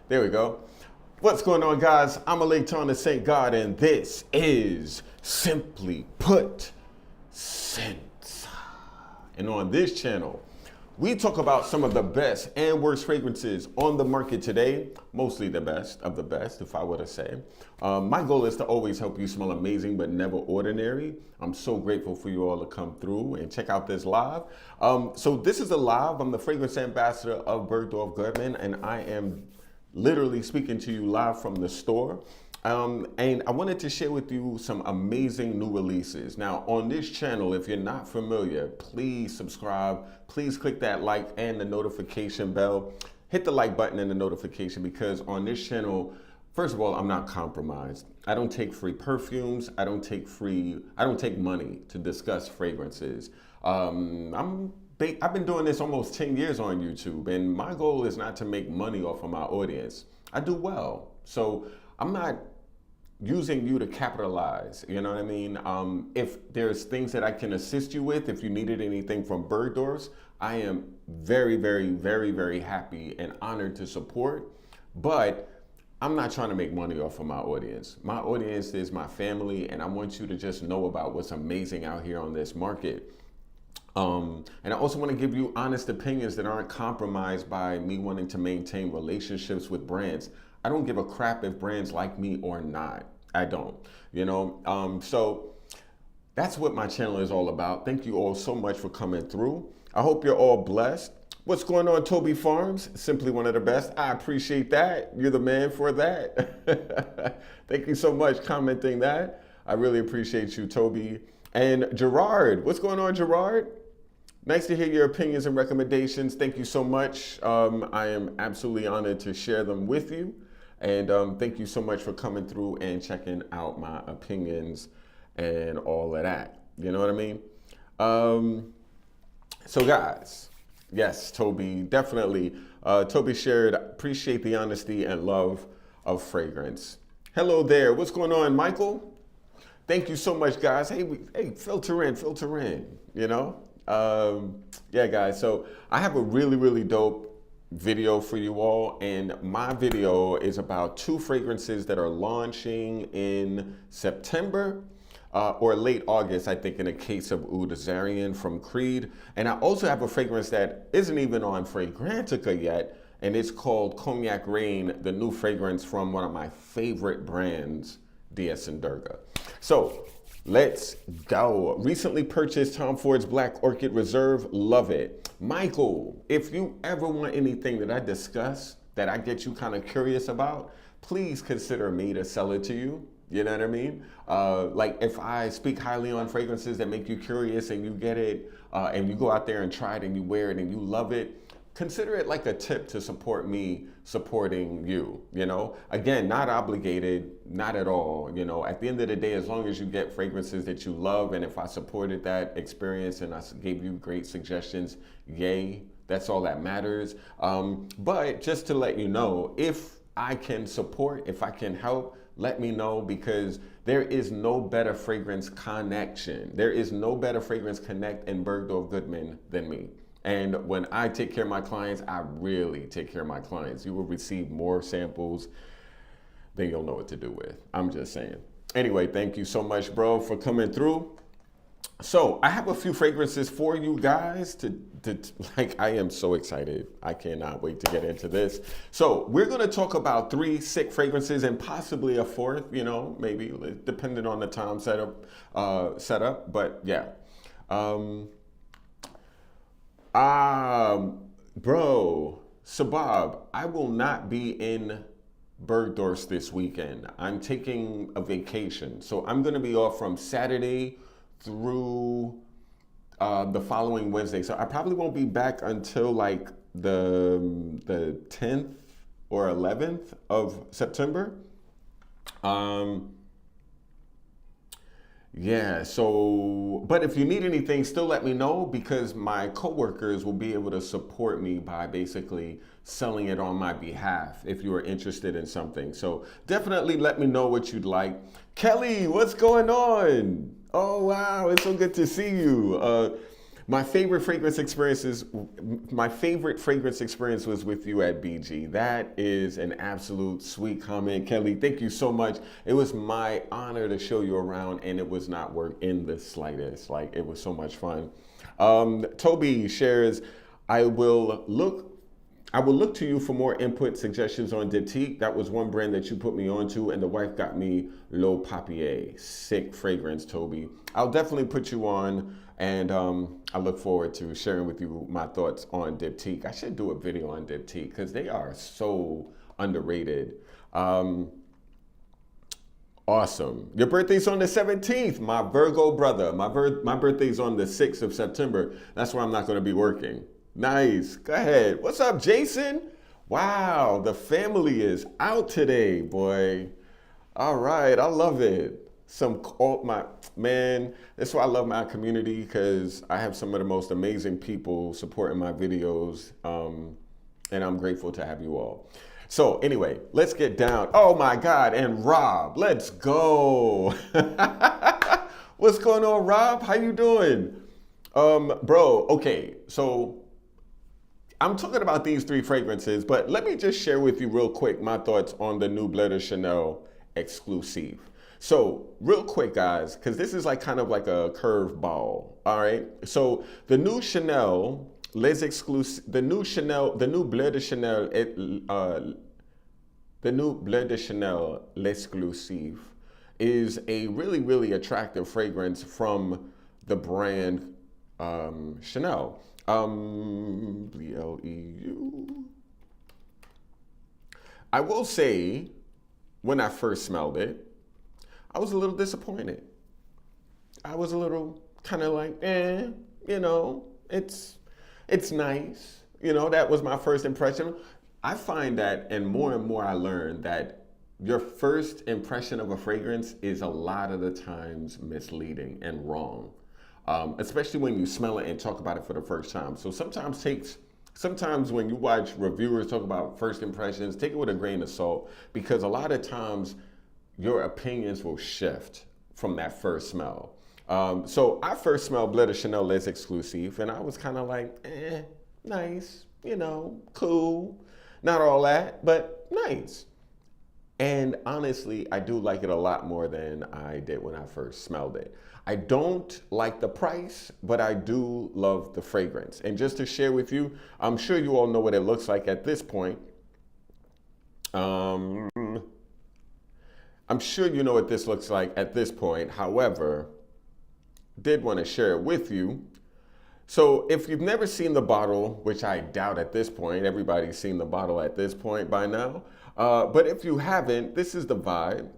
There we go. What's going on, guys? I'm Oud Xarion, Saint God, and this is Simply Put Sense. And on this channel, we talk about some of the best and worst fragrances on the market today, mostly the best of the best, if I were to say. My goal is to always help you smell amazing, but never ordinary. I'm so grateful for you all to come through and check out this live. So this is a live. I'm the fragrance ambassador of Bleu, and I am literally speaking to you live from the store. And I wanted to share with you some amazing new releases. Now, on this channel, if you're not familiar, please subscribe. Please click that like and the notification bell. Hit the like button and the notification, because on this channel, first of all, I'm not compromised. I don't take free perfumes. I don't take money to discuss fragrances. I've been doing this almost 10 years on YouTube, and my goal is not to make money off of my audience. I do well. So I'm not using you to capitalize, you know what I mean? If there's things that I can assist you with, if you needed anything from Bergdorf's, I am very, very, very, very happy and honored to support, but I'm not trying to make money off of my audience. My audience is my family, and I want you to just know about what's amazing out here on this market. And I also want to give you honest opinions that aren't compromised by me wanting to maintain relationships with brands. I don't give a crap if brands like me or not. I don't, you know? So that's what my channel is all about. Thank you all so much for coming through. I hope you're all blessed. What's going on, Toby Farms? Simply one of the best. I appreciate that. You're the man for that. Thank you so much commenting that. I really appreciate you, Toby. And Gerard, what's going on, Gerard? Nice to hear your opinions and recommendations. Thank you so much. I am absolutely honored to share them with you. And thank you so much for coming through and checking out my opinions and all of that. You know what I mean? So guys, yes, Toby, definitely. Toby shared, appreciate the honesty and love of fragrance. Hello there. What's going on, Michael? Thank you so much, guys. Hey, filter in, you know? Yeah, guys, so I have a really, really dope video for you all, and my video is about 2 fragrances that are launching in September or late August, I think, in the case of Oud Xarion from Creed. And I also have a fragrance that isn't even on Fragrantica yet, and it's called Cognac Rain, the new fragrance from one of my favorite brands, DS and Durga. So let's go. Recently purchased Tom Ford's Black Orchid Reserve. Love it. Michael, if you ever want anything that I discuss that I get you kind of curious about, please consider me to sell it to you. You know what I mean? Like if I speak highly on fragrances that make you curious and you get it, and you go out there and try it and you wear it and you love it, consider it like a tip to support me supporting you, you know? Again, not obligated, not at all, you know? At the end of the day, as long as you get fragrances that you love, and if I supported that experience and I gave you great suggestions, yay, that's all that matters. But just to let you know, if I can support, if I can help, let me know, because there is no better fragrance connection. There is no better fragrance connect in Bergdorf Goodman than me. And when I take care of my clients, I really take care of my clients. You will receive more samples than you'll know what to do with. I'm just saying. Anyway, thank you so much, bro, for coming through. So I have a few fragrances for you guys to like, I am so excited. I cannot wait to get into this. So we're going to talk about 3 sick fragrances and possibly a 4th, you know, maybe depending on the time setup. But yeah. Bro, Sabab, I will not be in Bergdorf this weekend. I'm taking a vacation. So I'm going to be off from Saturday through the following Wednesday. So I probably won't be back until like the 10th or 11th of September. Yeah, so, but if you need anything, still let me know, because my coworkers will be able to support me by basically selling it on my behalf if you are interested in something. So definitely let me know what you'd like. Kelly, what's going on? Oh, wow, it's so good to see you. My favorite fragrance experience was with you at BG. That is an absolute sweet comment, Kelly. Thank you so much. It was my honor to show you around, and it was not work in the slightest. Like, it was so much fun. Toby shares, I will look to you for more input suggestions on Diptyque. That was one brand that you put me onto, and the wife got me L'Eau Papier. Sick fragrance, Toby. I'll definitely put you on, and I look forward to sharing with you my thoughts on Diptyque. I should do a video on Diptyque because they are so underrated. Awesome. Your birthday's on the 17th, my Virgo brother. My birthday's on the 6th of September. That's why I'm not going to be working. Nice. Go ahead. What's up, Jason? Wow, the family is out today, boy. All right, I love it. Man, that's why I love my community, because I have some of the most amazing people supporting my videos, and I'm grateful to have you all. So anyway, let's get down. Oh my God, and Rob, let's go. What's going on, Rob? How you doing? Bro, okay, so I'm talking about these 3 fragrances, but let me just share with you real quick my thoughts on the new Bleu de Chanel exclusive. So real quick, guys, because this is like kind of like a curve ball. All right. So the new Chanel, the new Bleu de Chanel, L'Exclusive is a really, really attractive fragrance from the brand Chanel. BLEU. I will say, when I first smelled it, I was a little disappointed. I was a little kind of like, you know, it's nice. You know, that was my first impression. I find that, and more I learn that your first impression of a fragrance is a lot of the times misleading and wrong. Especially when you smell it and talk about it for the first time. So sometimes when you watch reviewers talk about first impressions, take it with a grain of salt, because a lot of times your opinions will shift from that first smell. So I first smelled Bleu de Chanel Les Exclusive, and I was kind of like, nice, you know, cool. Not all that, but nice. And honestly, I do like it a lot more than I did when I first smelled it. I don't like the price, but I do love the fragrance. And just to share with you, I'm sure you all know what it looks like at this point. I'm sure you know what this looks like at this point. However, did want to share it with you. So if you've never seen the bottle, which I doubt at this point, everybody's seen the bottle at this point by now. But if you haven't, this is the vibe.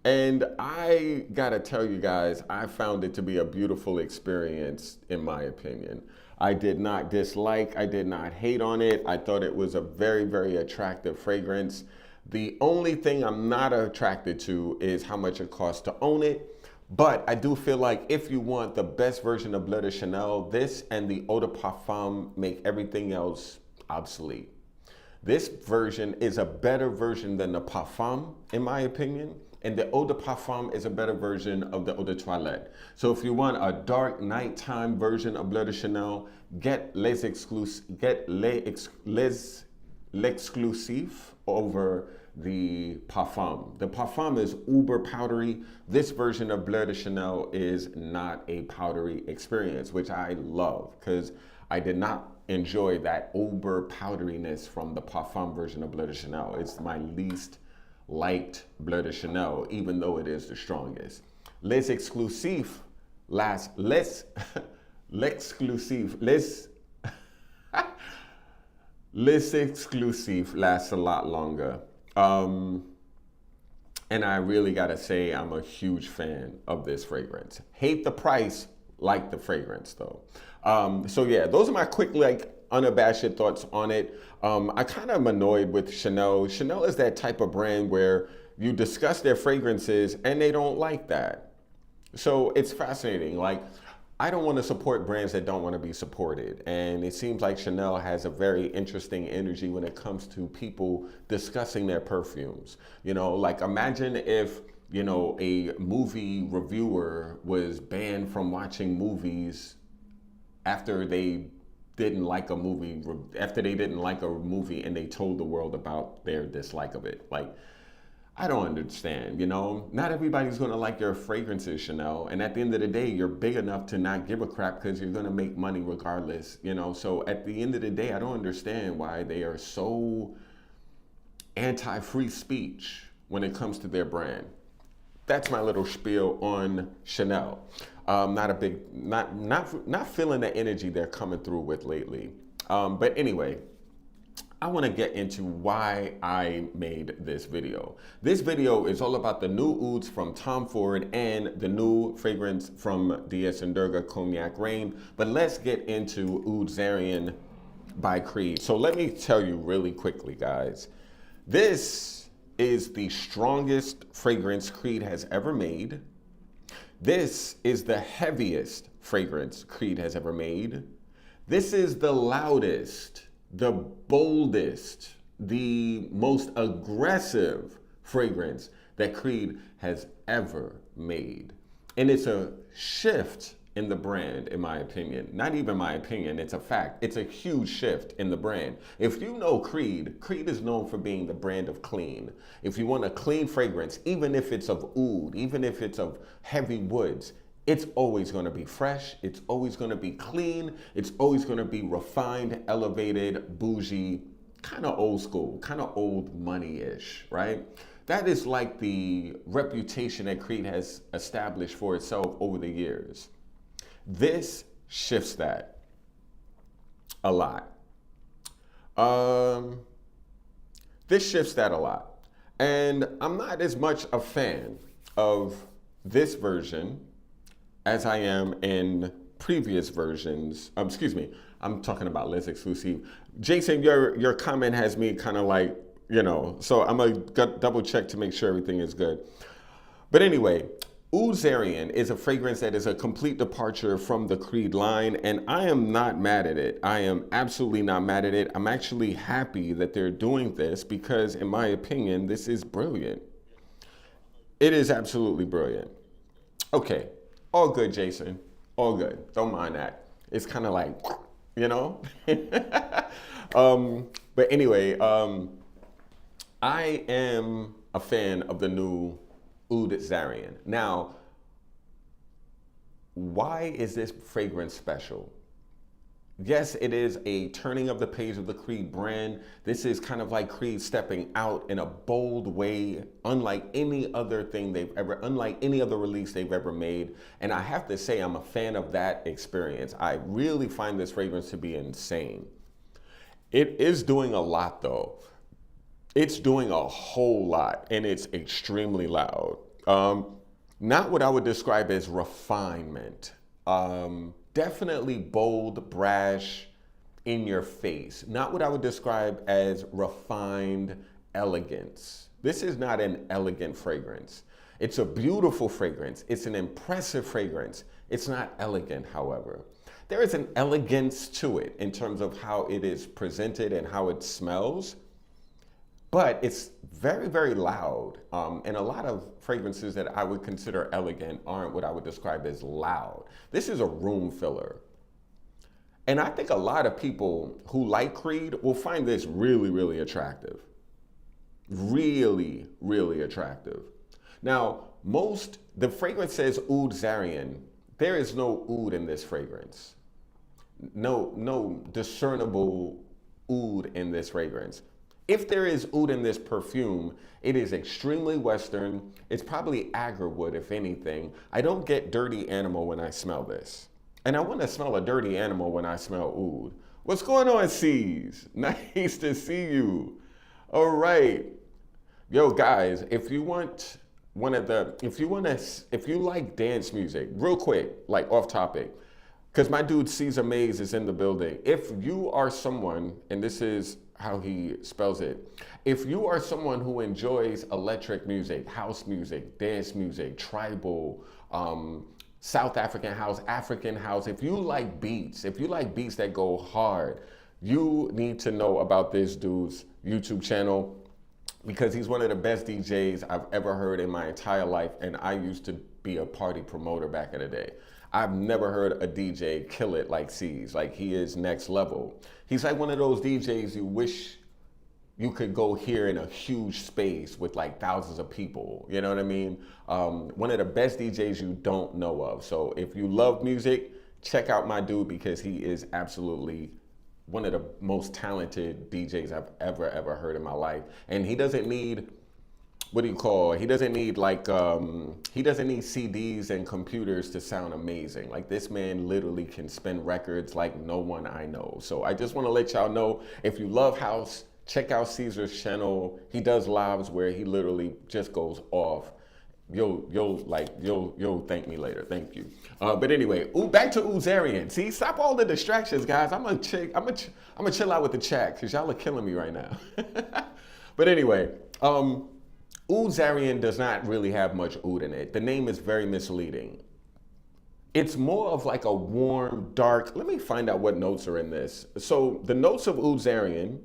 And I gotta tell you guys, I found it to be a beautiful experience, in my opinion. I did not dislike, I did not hate on it. I thought it was a very, very attractive fragrance. The only thing I'm not attracted to is how much it costs to own it. But I do feel like if you want the best version of Bleu de Chanel, this and the Eau de Parfum make everything else obsolete. This version is a better version than the Parfum, in my opinion. and the Eau de Parfum is a better version of the Eau de Toilette. So if you want a dark nighttime version of Bleu de Chanel, get l'exclusive over the Parfum. The Parfum is uber powdery. This version of Bleu de Chanel is not a powdery experience, which I love because I did not enjoy that uber powderiness from the Parfum version of Bleu de Chanel. It's my least liked Bleu de Chanel, even though it is the strongest. L'exclusive lasts less. L'exclusive lasts a lot longer. And I really gotta say, I'm a huge fan of this fragrance. Hate the price, like the fragrance though. So yeah, those are my quick, like, unabashed thoughts on it. I kind of am annoyed with Chanel. Chanel is that type of brand where you discuss their fragrances and they don't like that. So it's fascinating. Like, I don't want to support brands that don't want to be supported. And it seems like Chanel has a very interesting energy when it comes to people discussing their perfumes. You know, like, imagine if, you know, a movie reviewer was banned from watching movies after they didn't like a movie, and they told the world about their dislike of it. Like, I don't understand, you know? Not everybody's gonna like your fragrances, Chanel. And at the end of the day, you're big enough to not give a crap because you're gonna make money regardless, you know? So at the end of the day, I don't understand why they are so anti-free speech when it comes to their brand. That's my little spiel on Chanel. Not feeling the energy they're coming through with lately. But anyway, I want to get into why I made this video. This video is all about the new ouds from Tom Ford and the new fragrance from DS and Durga, Cognac Rain. But let's get into Oud Xarion by Creed. So let me tell you really quickly, guys. This is the strongest fragrance Creed has ever made. This is the heaviest fragrance Creed has ever made. This is the loudest, the boldest, the most aggressive fragrance that Creed has ever made. And it's a shift in the brand, in my opinion. Not even my opinion, it's a fact. It's a huge shift in the brand. If you know Creed, Creed is known for being the brand of clean. If you want a clean fragrance, even if it's of oud, even if it's of heavy woods, it's always gonna be fresh, it's always gonna be clean, it's always gonna be refined, elevated, bougie, kind of old school, kind of old money-ish, right? That is like the reputation that Creed has established for itself over the years. This shifts that a lot. This shifts that a lot. And I'm not as much a fan of this version as I am in previous versions. Excuse me, I'm talking about Les Exclusive. Jason, your comment has me kind of like, you know, so I'm gonna double check to make sure everything is good. But anyway, Oud Xarion is a fragrance that is a complete departure from the Creed line, and I am not mad at it. I am absolutely not mad at it. I'm actually happy that they're doing this because, in my opinion, this is brilliant. It is absolutely brilliant. Okay, all good, Jason. All good. Don't mind that. It's kind of like, you know? But anyway, I am a fan of the new Oud Xarion. Now, why is this fragrance special? Yes, it is a turning of the page of the Creed brand. This is kind of like Creed stepping out in a bold way, unlike any other release they've ever made. And I have to say, I'm a fan of that experience. I really find this fragrance to be insane. It is doing a lot though. It's doing a whole lot, and it's extremely loud. Not what I would describe as refinement. Definitely bold, brash, in your face. Not what I would describe as refined elegance. This is not an elegant fragrance. It's a beautiful fragrance. It's an impressive fragrance. It's not elegant, however. There is an elegance to it in terms of how it is presented and how it smells. but it's very, very loud. And a lot of fragrances that I would consider elegant aren't what I would describe as loud. This is a room filler. And I think a lot of people who like Creed will find this really, really attractive. Really, really attractive. Now, the fragrance says Oud Xarion. There is no oud in this fragrance. No discernible oud in this fragrance. If there is oud in this perfume, it is extremely Western. It's probably agarwood, if anything. I don't get dirty animal when I smell this. And I want to smell a dirty animal when I smell oud. What's going on, C's? Nice to see you. All right. Yo, guys, if you like dance music, real quick, like off topic, because my dude Caesar Mays is in the building. If you are someone, and this is how he spells it, if you are someone who enjoys electric music, house music, dance music, tribal, South African house, if you like beats that go hard, you need to know about this dude's YouTube channel, because he's one of the best DJs I've ever heard in my entire life, and I used to be a party promoter back in the day. I've never heard a DJ kill it like C's. Like, he is next level. He's like one of those DJs you wish you could go hear in a huge space with like thousands of people. You know what I mean? One of the best DJs you don't know of. So if you love music, check out my dude, because he is absolutely one of the most talented DJs I've ever heard in my life. And he doesn't need, he doesn't need CDs and computers to sound amazing. Like, this man literally can spin records like no one I know. So I just want to let y'all know, if you love house, check out Caesar's channel. He does lives where he literally just goes off. You'll thank me later. Thank you. But anyway, back to Oud Xarion. See, stop all the distractions, guys. I'm gonna chill out with the chat, because y'all are killing me right now. But anyway, Oud Xarion does not really have much oud in it. The name is very misleading. It's more of like a warm, dark. Let me find out what notes are in this. So the notes of Oud Xarion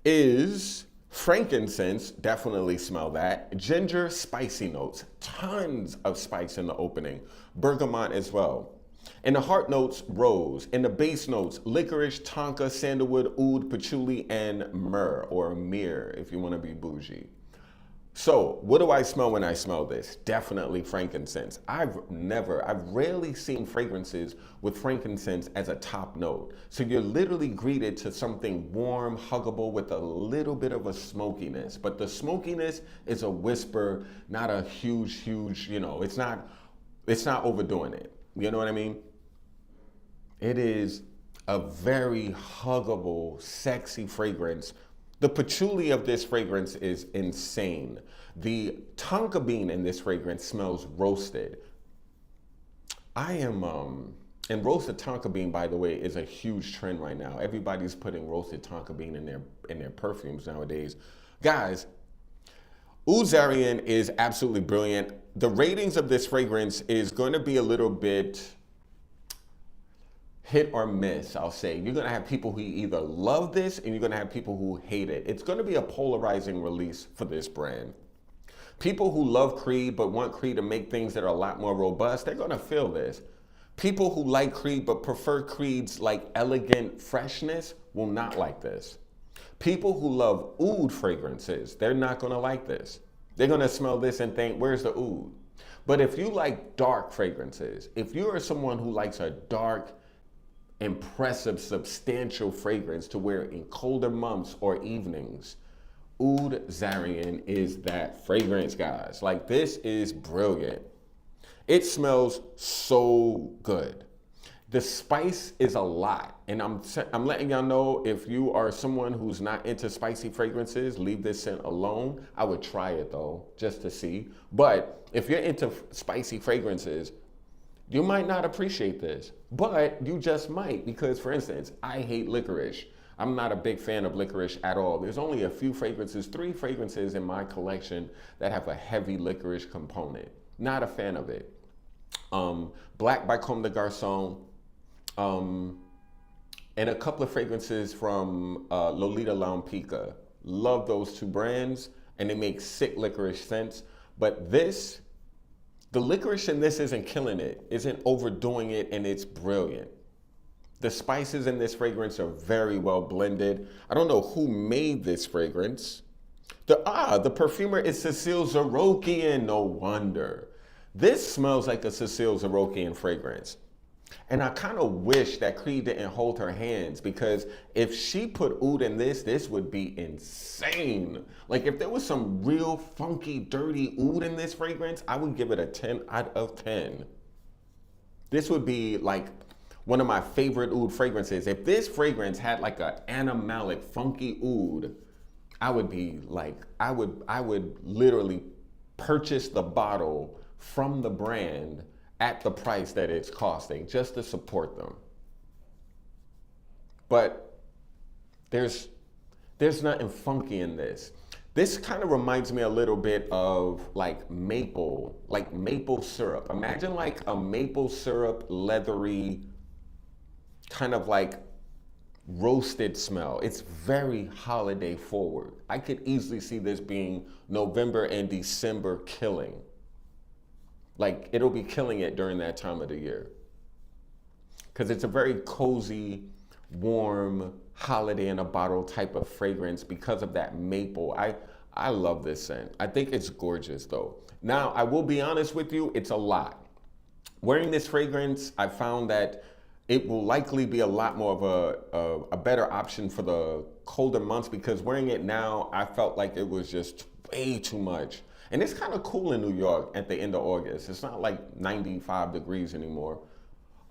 is frankincense, definitely smell that. Ginger, spicy notes, tons of spice in the opening. Bergamot as well. In the heart notes, rose. In the base notes, licorice, tonka, sandalwood, oud, patchouli, and myrrh, or myrrh if you want to be bougie. So what do I smell when I smell this? Definitely frankincense. I've rarely seen fragrances with frankincense as a top note. So you're literally greeted to something warm, huggable, with a little bit of a smokiness. But the smokiness is a whisper, not a huge, it's not overdoing it. You know what I mean? It is a very huggable, sexy fragrance. The patchouli of this fragrance is insane. The tonka bean in this fragrance smells roasted. And roasted tonka bean, by the way, is a huge trend right now. Everybody's putting roasted tonka bean in their perfumes nowadays. Guys, Oud Xarion is absolutely brilliant. The ratings of this fragrance is going to be a little bit hit or miss, I'll say. You're gonna have people who either love this, and you're gonna have people who hate it. It's gonna be a polarizing release for this brand. People who love Creed but want Creed to make things that are a lot more robust, they're gonna feel this. People who like Creed but prefer Creed's like elegant freshness will not like this. People who love oud fragrances, they're not gonna like this. They're gonna smell this and think, where's the oud? But if you like dark fragrances, if you are someone who likes a dark, impressive, substantial fragrance to wear in colder months or evenings, Oud Xarion is that fragrance, guys. Like, this is brilliant. It smells so good. The spice is a lot, and I'm letting y'all know, if you are someone who's not into spicy fragrances, leave this scent alone. I would try it though, just to see. But if you're into spicy fragrances, you might not appreciate this, but you just might, because, for instance, I hate licorice. I'm not a big fan of licorice at all. There's only a few fragrances, 3 fragrances in my collection that have a heavy licorice component. Not a fan of it. Black by Comme des Garçons, and a couple of fragrances from Lolita Lampika. Love those two brands, and they make sick licorice scents. But this, the licorice in this isn't killing it, isn't overdoing it, and it's brilliant. The spices in this fragrance are very well blended. I don't know who made this fragrance. The perfumer is Cecile Zarokian, no wonder. This smells like a Cecile Zarokian fragrance. And I kind of wish that Creed didn't hold her hands, because if she put oud in this would be insane. Like if there was some real funky, dirty oud in this fragrance, I would give it a 10 out of 10. This would be like one of my favorite oud fragrances. If this fragrance had like an animalic, funky oud, I would be like, I would literally purchase the bottle from the brand at the price that it's costing just to support them. But there's nothing funky in this. This kind of reminds me a little bit of like maple syrup. Imagine like a maple syrup, leathery, kind of like roasted smell. It's very holiday forward. I could easily see this being November and December killing. Like it'll be killing it during that time of the year. Because it's a very cozy, warm, holiday in a bottle type of fragrance because of that maple. I love this scent. I think it's gorgeous though. Now, I will be honest with you, it's a lot. Wearing this fragrance, I found that it will likely be a lot more of a better option for the colder months, because wearing it now, I felt like it was just way too much. And it's kind of cool in New York at the end of August. It's not like 95 degrees anymore.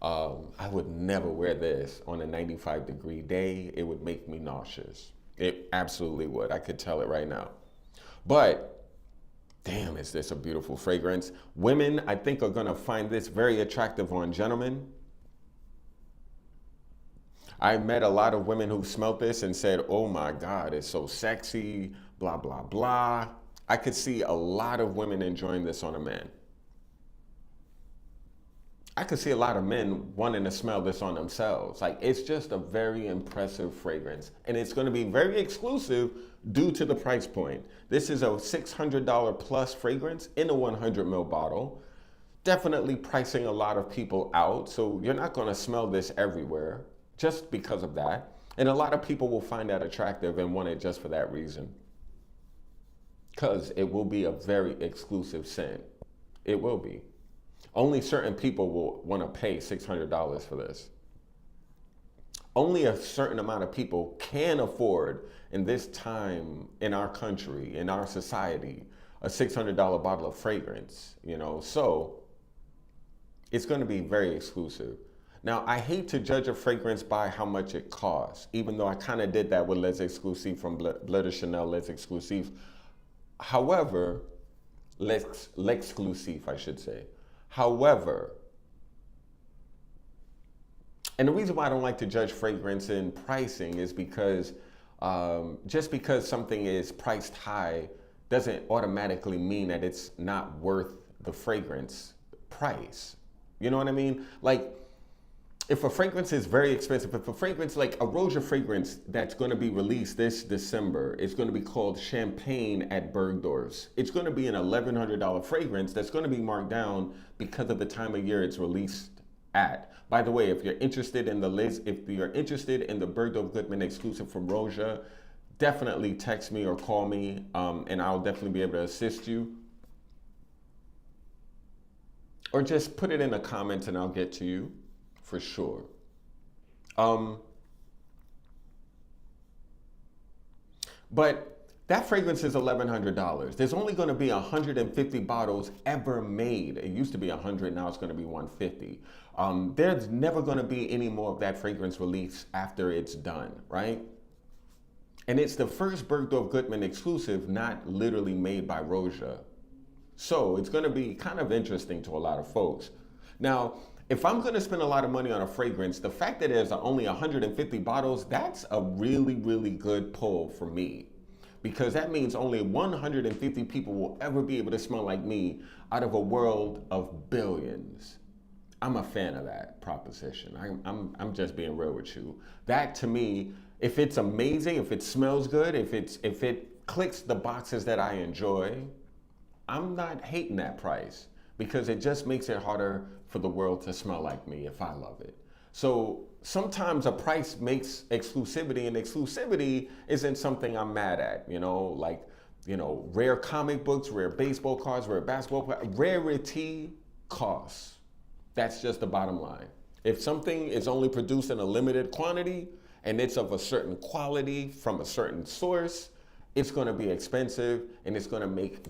I would never wear this on a 95-degree day. It would make me nauseous. It absolutely would. I could tell it right now. But damn, is this a beautiful fragrance. Women, I think, are gonna find this very attractive on gentlemen. I met a lot of women who smelt this and said, oh my God, it's so sexy, blah, blah, blah. I could see a lot of women enjoying this on a man. I could see a lot of men wanting to smell this on themselves. Like, it's just a very impressive fragrance. And it's gonna be very exclusive due to the price point. This is a $600 plus fragrance in a 100 ml bottle. Definitely pricing a lot of people out. So you're not gonna smell this everywhere just because of that. And a lot of people will find that attractive and want it just for that reason. Because it will be a very exclusive scent. It will be. Only certain people will want to pay $600 for this. Only a certain amount of people can afford, in this time, in our country, in our society, a $600 bottle of fragrance, you know? So it's going to be very exclusive. Now, I hate to judge a fragrance by how much it costs, even though I kind of did that with Les Exclusifs from Bleu de Chanel Les Exclusifs. However, L'Exclusif, I should say. However, and the reason why I don't like to judge fragrance in pricing is because just because something is priced high doesn't automatically mean that it's not worth the fragrance price. You know what I mean? Like, if a fragrance is very expensive, if a fragrance like a Roja fragrance that's going to be released this December, it's going to be called Champagne at Bergdorf's. It's going to be an $1,100 fragrance that's going to be marked down because of the time of year it's released at. By the way, if you're interested in the Bergdorf Goodman exclusive from Roja, definitely text me or call me, and I'll definitely be able to assist you. Or just put it in the comments and I'll get to you. For sure. But that fragrance is $1,100. There's only going to be 150 bottles ever made. It used to be 100, now it's going to be 150. There's never going to be any more of that fragrance released after it's done, right? And it's the first Bergdorf Goodman exclusive not literally made by Roja. So it's going to be kind of interesting to a lot of folks. Now, if I'm going to spend a lot of money on a fragrance, the fact that there's only 150 bottles, that's a really, really good pull for me. Because that means only 150 people will ever be able to smell like me out of a world of billions. I'm a fan of that proposition. I'm just being real with you. That to me, if it's amazing, if it smells good, if it clicks the boxes that I enjoy, I'm not hating that price because it just makes it harder for the world to smell like me if I love it. So sometimes a price makes exclusivity, and exclusivity isn't something I'm mad at, like, rare comic books, rare baseball cards, rare basketball cards. Rarity costs. That's just the bottom line. If something is only produced in a limited quantity and it's of a certain quality from a certain source, it's going to be expensive, and it's going to make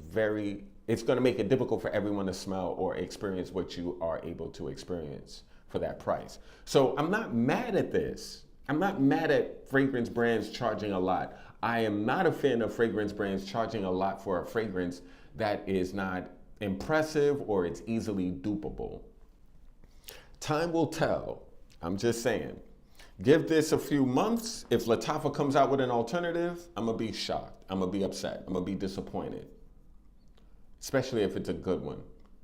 it difficult for everyone to smell or experience what you are able to experience for that price. So I'm not mad at this. I'm not mad at fragrance brands charging a lot. I am not a fan of fragrance brands charging a lot for a fragrance that is not impressive or it's easily dupable. Time will tell. I'm just saying. Give this a few months. If Lattafa comes out with an alternative, I'm going to be shocked. I'm going to be upset. I'm going to be disappointed. Especially if it's a good one.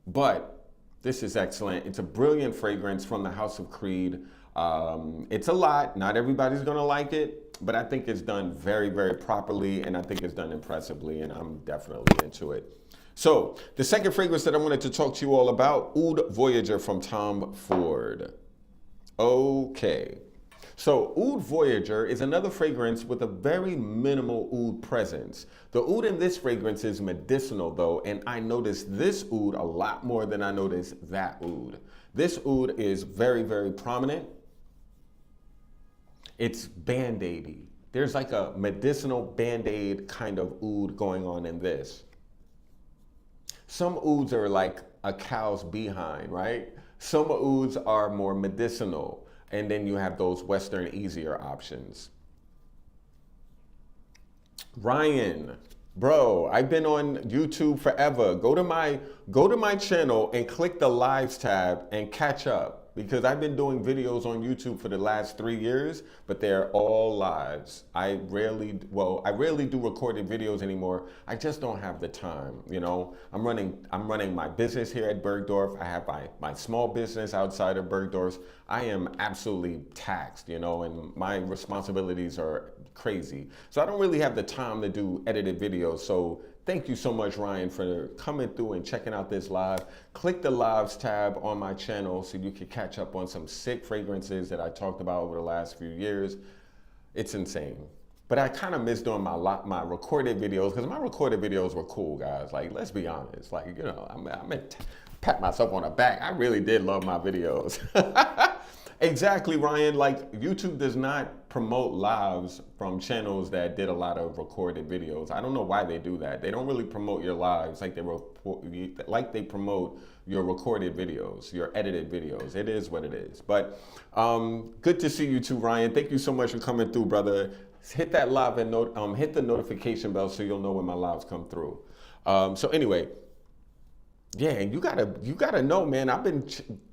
But this is excellent. It's a brilliant fragrance from the House of Creed. It's a lot. Not everybody's going to like it, but I think it's done very, very properly, and I think it's done impressively, and I'm definitely into it. So the second fragrance that I wanted to talk to you all about, Oud Voyager from Tom Ford. Okay. So Oud Voyager is another fragrance with a very minimal oud presence. The oud in this fragrance is medicinal though, and I noticed this oud a lot more than I noticed that oud. This oud is very, very prominent. It's Band-Aidy. There's like a medicinal Band-Aid kind of oud going on in this. Some ouds are like a cow's behind, right? Some ouds are more medicinal. And then you have those Western easier options. Ryan, bro, I've been on YouTube forever. Go to my channel and click the lives tab and catch up, because I've been doing videos on YouTube for the last 3 years, but they're all lives. I rarely do recorded videos anymore. I just don't have the time, I'm running my business here at Bergdorf. I have my small business outside of Bergdorf. I am absolutely taxed, and my responsibilities are crazy. So I don't really have the time to do edited videos. So thank you so much, Ryan, for coming through and checking out this live. Click the lives tab on my channel so you can catch up on some sick fragrances that I talked about over the last few years. It's insane. But I kind of miss doing my recorded videos, because my recorded videos were cool, guys. Like, let's be honest. Like, I'm gonna pat myself on the back. I really did love my videos. Exactly, Ryan. Like, YouTube does not promote lives from channels that did a lot of recorded videos. I don't know why they do that. They don't really promote your lives like they promote your recorded videos, your edited videos. It is what it is. But good to see you too, Ryan. Thank you so much for coming through, brother. Hit that live and hit the notification bell so you'll know when my lives come through. So anyway. Yeah, and you gotta know, man,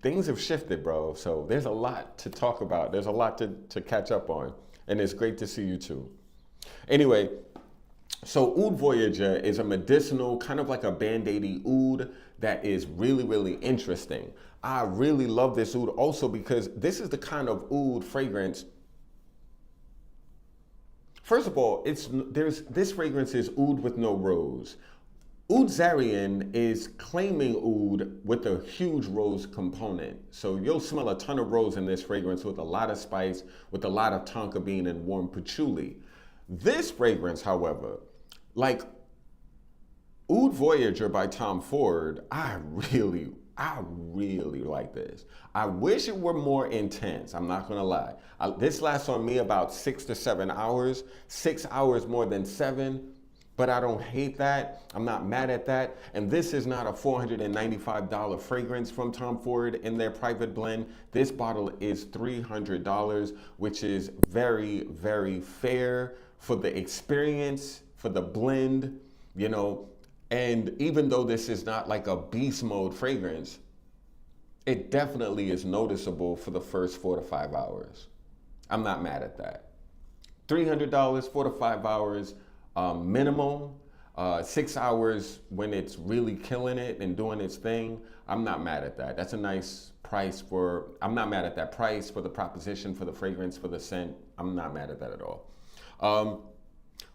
things have shifted, bro. So there's a lot to talk about. There's a lot to catch up on. And it's great to see you too. Anyway, so Oud Voyager is a medicinal, kind of like a Band-Aidy oud that is really, really interesting. I really love this oud also because this is the kind of oud fragrance. First of all, this fragrance is oud with no rose. Oud Xarion is claiming oud with a huge rose component. So you'll smell a ton of rose in this fragrance with a lot of spice, with a lot of tonka bean and warm patchouli. This fragrance, however, like Oud Voyager by Tom Ford, I really like this. I wish it were more intense, I'm not gonna lie. This lasts on me about 6 to 7 hours, 6 hours more than 7. But I don't hate that. I'm not mad at that. And this is not a $495 fragrance from Tom Ford in their private blend. This bottle is $300, which is very, very fair for the experience, for the blend, And even though this is not like a beast mode fragrance, it definitely is noticeable for the first 4 to 5 hours. I'm not mad at that. $300, 4 to 5 hours. Minimal. 6 hours when it's really killing it and doing its thing, I'm not mad at that. That's a nice price for, I'm not mad at that price for the proposition, for the fragrance, for the scent. I'm not mad at that at all.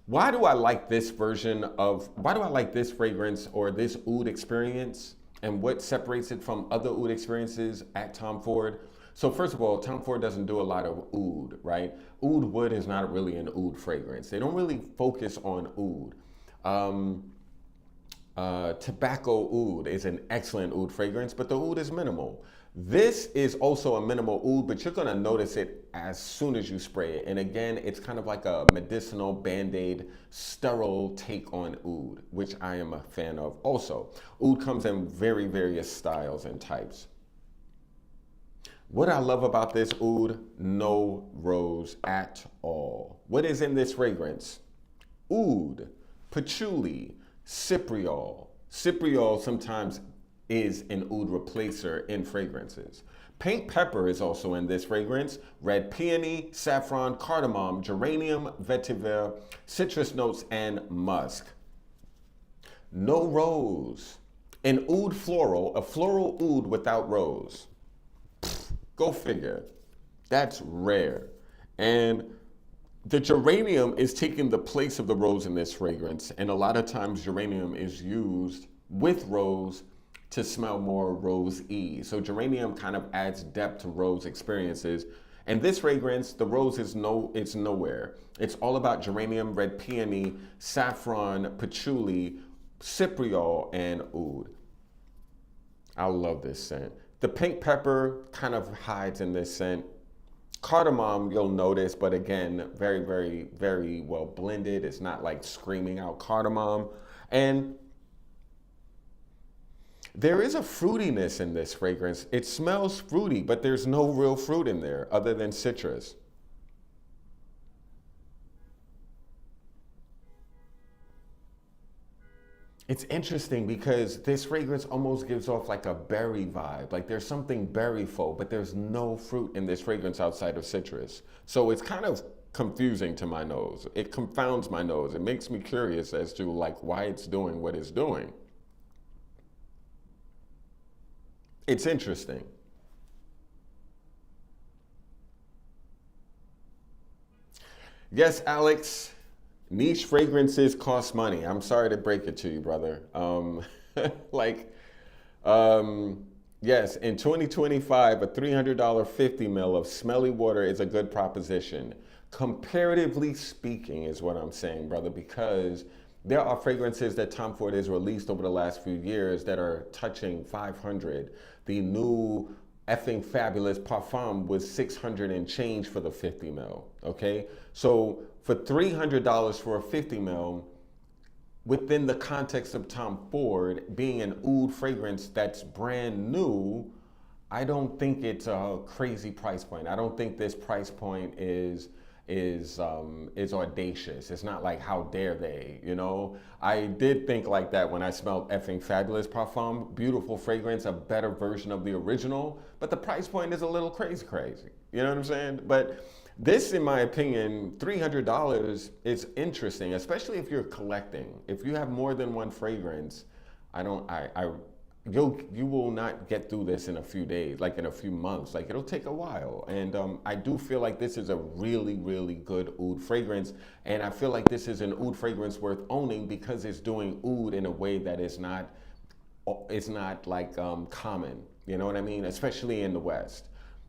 Why do I like this why do I like this fragrance or this oud experience, and what separates it from other oud experiences at Tom Ford? So first of all, Tom Ford doesn't do a lot of oud, right? Oud wood is not really an oud fragrance. They don't really focus on oud. Tobacco oud is an excellent oud fragrance, but the oud is minimal. This is also a minimal oud, but you're gonna notice it as soon as you spray it. And again, it's kind of like a medicinal Band-Aid sterile take on oud, which I am a fan of also. Oud comes in very various styles and types. What I love about this oud, no rose at all. What is in this fragrance? Oud, patchouli, cypriol. Cypriol sometimes is an oud replacer in fragrances. Pink pepper is also in this fragrance. Red peony, saffron, cardamom, geranium, vetiver, citrus notes, and musk. No rose. An oud floral, a floral oud without rose. Go figure. That's rare. And the geranium is taking the place of the rose in this fragrance. And a lot of times geranium is used with rose to smell more rose-y. So geranium kind of adds depth to rose experiences. And this fragrance, the rose is it's nowhere. It's all about geranium, red peony, saffron, patchouli, cypriol, and oud. I love this scent. The pink pepper kind of hides in this scent. Cardamom, you'll notice, but again, very, very, very well blended. It's not like screaming out cardamom. And there is a fruitiness in this fragrance. It smells fruity, but there's no real fruit in there other than citrus. It's interesting because this fragrance almost gives off like a berry vibe. Like there's something berryful, but there's no fruit in this fragrance outside of citrus. So it's kind of confusing to my nose. It confounds my nose. It makes me curious as to like why it's doing what it's doing. It's interesting. Yes, Alex. Niche fragrances cost money. I'm sorry to break it to you, brother. Yes, in 2025, a $300 50 ml of smelly water is a good proposition. Comparatively speaking is what I'm saying, brother, because there are fragrances that Tom Ford has released over the last few years that are touching 500. The new effing fabulous parfum was 600 and change for the 50 ml, okay? So for $300 for a 50 ml, within the context of Tom Ford being an oud fragrance that's brand new, I don't think it's a crazy price point. I don't think this price point is audacious. It's not like how dare they, you know? I did think like that when I smelled effing fabulous parfum. Beautiful fragrance, a better version of the original, but the price point is a little crazy. You know what I'm saying? But this, in my opinion, $300 is interesting, especially if you're collecting. If you have more than one fragrance, you will not get through this in a few days, like in a few months. Like it'll take a while. And I do feel like this is a really, really good oud fragrance. And I feel like this is an oud fragrance worth owning because it's doing oud in a way that is not, it's not like common. You know what I mean? Especially in the West.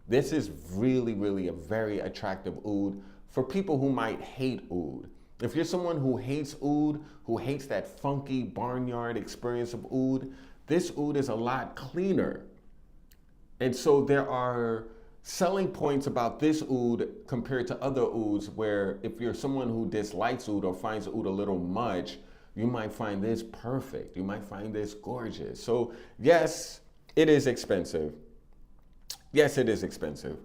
This is really, really a very attractive oud for people who might hate oud. If you're someone who hates oud, who hates that funky barnyard experience of oud, this oud is a lot cleaner. And so there are selling points about this oud compared to other ouds where if you're someone who dislikes oud or finds oud a little much, you might find this perfect. You might find this gorgeous. So yes, it is expensive. Yes, it is expensive.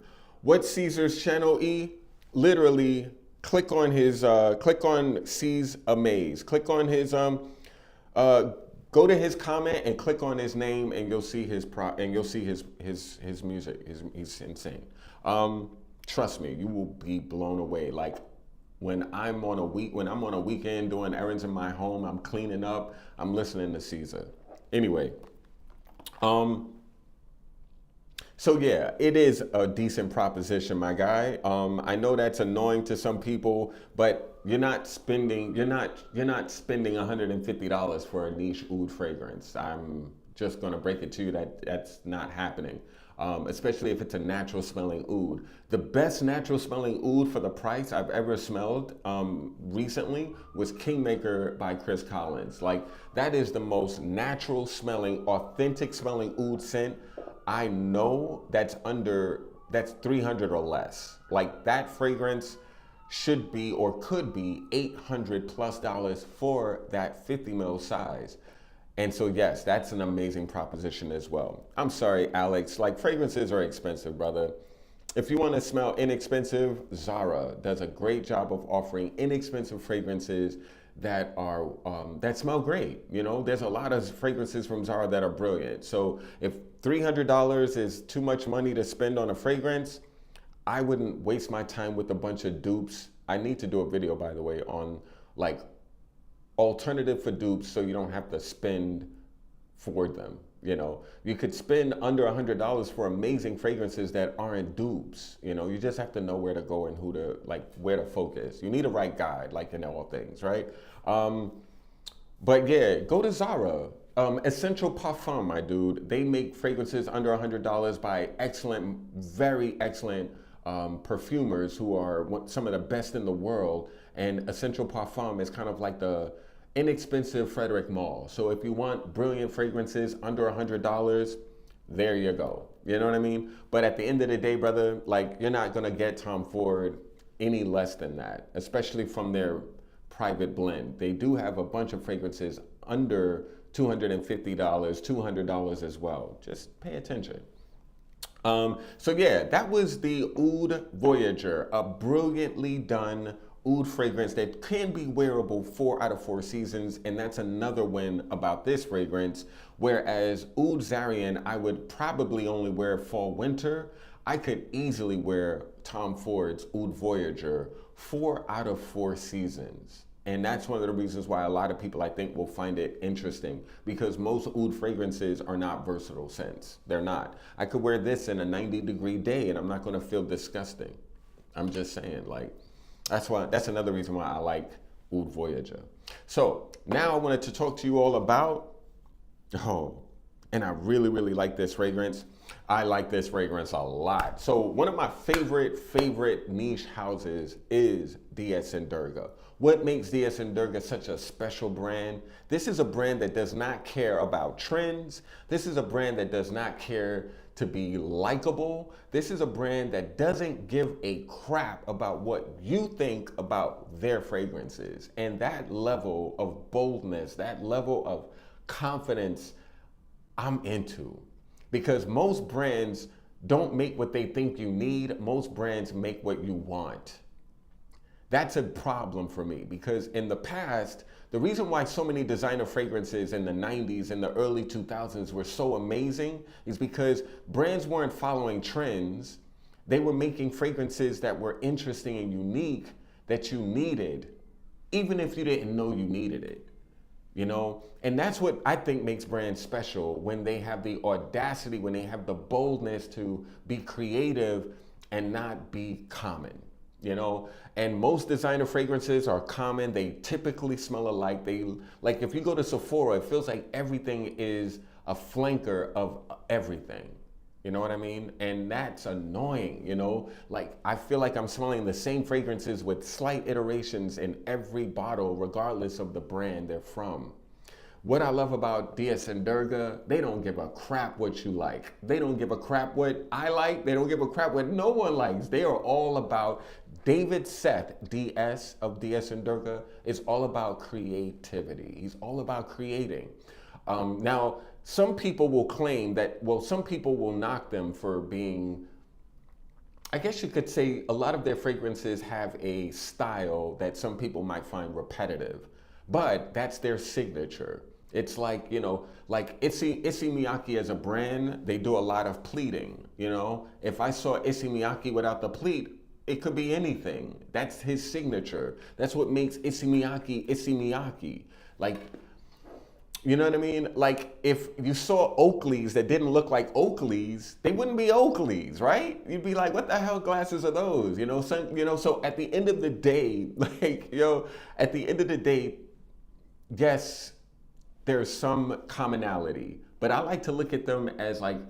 What's Caesar's channel E? Literally click on his, click on C's Amaze. Click on his, go to his comment and click on his name and you'll see his his music. He's insane. Trust me, you will be blown away. Like when I'm on a weekend doing errands in my home, I'm cleaning up, I'm listening to Caesar. Anyway, so yeah, it is a decent proposition, my guy. I know that's annoying to some people, but you're not spending $150 for a niche oud fragrance. I'm just gonna break it to you that that's not happening. Especially if it's a natural smelling oud. The best natural smelling oud for the price I've ever smelled recently was Kingmaker by Chris Collins. Like, that is the most natural smelling, authentic smelling oud scent I know that's 300 or less. Like, that fragrance should be or could be $800+ for that 50 ml size. And so yes, that's an amazing proposition as well. I'm sorry, Alex, like, fragrances are expensive, brother. If you want to smell inexpensive, Zara does a great job of offering inexpensive fragrances that are that smell great. You know, there's a lot of fragrances from Zara that are brilliant. So if $300 is too much money to spend on a fragrance, I wouldn't waste my time with a bunch of dupes. I need to do a video, by the way, on like alternative for dupes, so you don't have to spend for them. You know, you could spend under $100 for amazing fragrances that aren't dupes. You know, you just have to know where to go and where to focus. You need a right guide, like in all things, right? But yeah, go to Zara. Essential Parfum, my dude. They make fragrances under $100 by excellent, very excellent perfumers who are some of the best in the world. And Essential Parfum is kind of like the inexpensive Frederick Mall. So if you want brilliant fragrances under $100, there you go. You know what I mean? But at the end of the day, brother, like, you're not gonna get Tom Ford any less than that, especially from their private blend. They do have a bunch of fragrances under $250, $200 as well. Just pay attention. So yeah, that was the Oud Voyager, a brilliantly done oud fragrance that can be wearable 4 out of 4 seasons, and that's another win about this fragrance. Whereas Oud Xarion, I would probably only wear fall winter. I could easily wear Tom Ford's Oud Voyager 4 out of 4 seasons. And that's one of the reasons why a lot of people, I think, will find it interesting, because most oud fragrances are not versatile scents. They're not. I could wear this in a 90-degree day and I'm not gonna feel disgusting. I'm just saying, like, that's another reason why I like Oud Voyager. So now I wanted to talk to you all about, and I really, really like this fragrance. I like this fragrance a lot. So one of my favorite niche houses is DS and Durga. What makes DS and Durga such a special brand? This is a brand that does not care about trends. This is a brand that does not care to be likable. This is a brand that doesn't give a crap about what you think about their fragrances. And that level of boldness, that level of confidence, I'm into. Because most brands don't make what they think you need. Most brands make what you want. That's a problem for me, because in the past, the reason why so many designer fragrances in the 90s and the early 2000s were so amazing is because brands weren't following trends. They were making fragrances that were interesting and unique that you needed, even if you didn't know you needed it. You know, and that's what I think makes brands special, when they have the audacity, when they have the boldness to be creative and not be common. You know, and most designer fragrances are common. They typically smell alike. Like if you go to Sephora, it feels like everything is a flanker of everything. You know what I mean? And that's annoying, you know? Like, I feel like I'm smelling the same fragrances with slight iterations in every bottle, regardless of the brand they're from. What I love about DS and Durga, they don't give a crap what you like. They don't give a crap what I like. They don't give a crap what no one likes. They are all about, David Seth, DS of DS and Durga, is all about creativity. He's all about creating. Now, some people will claim that, well, some people will knock them for being, I guess you could say a lot of their fragrances have a style that some people might find repetitive, but that's their signature. It's like, you know, like Issey Miyake as a brand, they do a lot of pleating, you know? If I saw Issey Miyake without the pleat, it could be anything. That's his signature. That's what makes Issey Miyake Issey Miyake. Like, you know what I mean? Like, if you saw Oakleys that didn't look like Oakleys, they wouldn't be Oakleys, right? You'd be like, what the hell glasses are those? So at the end of the day, at the end of the day, yes, there's some commonality, but I like to look at them as like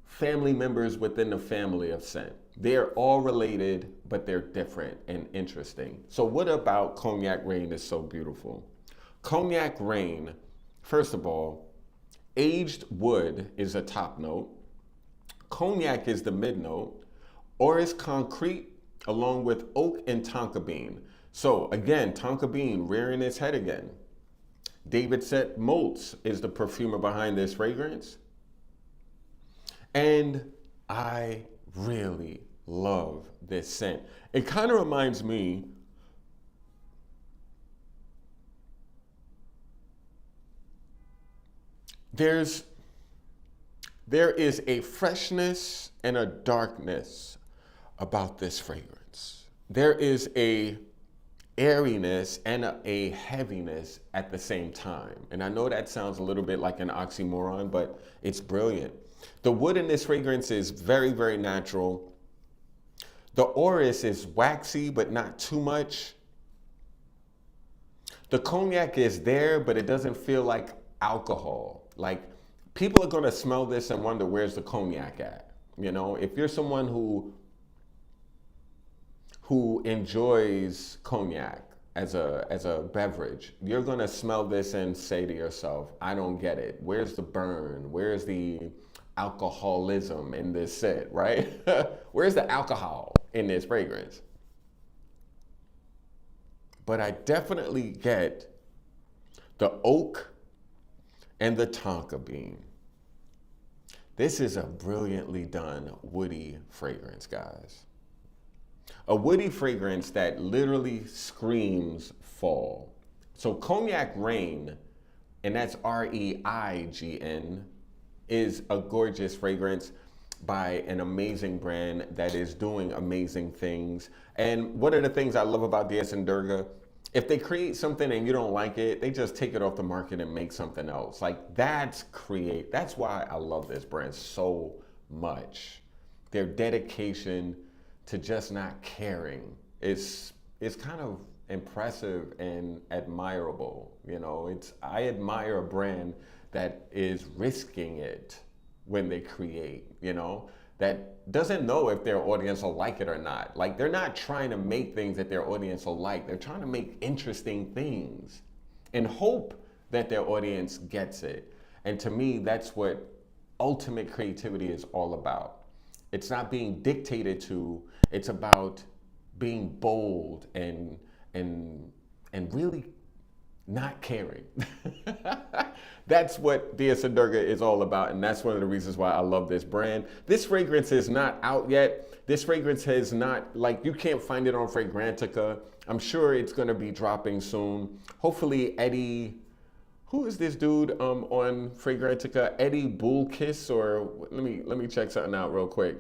family members within the family of scent. They're all related, but they're different and interesting. So what about Cognac Rain is so beautiful? Cognac Rain, first of all, aged wood is a top note. Cognac is the mid note. Orris concrete along with oak and tonka bean. So again, tonka bean rearing its head again. David Set Maltz is the perfumer behind this fragrance. And I really love this scent. It kind of reminds me there is a freshness and a darkness about this fragrance. There is a airiness and a heaviness at the same time. And I know that sounds a little bit like an oxymoron, but it's brilliant. The wood in this fragrance is very, very natural. The orris is waxy, but not too much. The cognac is there, but it doesn't feel like alcohol. Like, people are gonna smell this and wonder, where's the cognac at? You know, if you're someone who enjoys cognac as a beverage, you're gonna smell this and say to yourself, I don't get it. Where's the burn? Where's the alcoholism in this scent, right? Where's the alcohol in this fragrance? But I definitely get the oak and the tonka bean. This is a brilliantly done woody fragrance, guys. A woody fragrance that literally screams fall. So Cognac Rain, and that's R-E-I-G-N, is a gorgeous fragrance by an amazing brand that is doing amazing things. And one of the things I love about DS and Durga, if they create something and you don't like it, they just take it off the market and make something else. Like, that's why I love this brand so much. Their dedication to just not caring is kind of impressive and admirable. You know, I admire a brand that is risking it when they create, you know, that doesn't know if their audience will like it or not. Like, they're not trying to make things that their audience will like. They're trying to make interesting things and hope that their audience gets it. And to me, that's what ultimate creativity is all about. It's not being dictated to, it's about being bold and really not caring. That's what DS and Durga is all about, and that's one of the reasons why I love this brand. This fragrance is not out yet. This fragrance has not, like, you can't find it on Fragrantica. I'm sure it's gonna be dropping soon. Hopefully Eddie, who is this dude on Fragrantica? Eddie Bullkiss, or let me check something out real quick.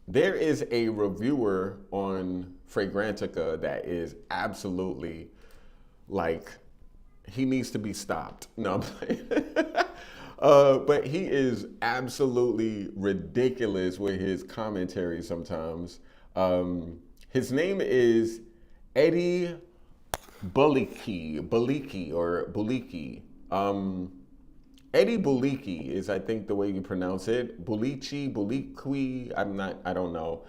There is a reviewer on Fragrantica that is absolutely, like, he needs to be stopped. No, I'm playing. But he is absolutely ridiculous with his commentary sometimes. His name is Eddie Buliki. Eddie Buliki is, I think, the way you pronounce it. Buliqui, I don't know.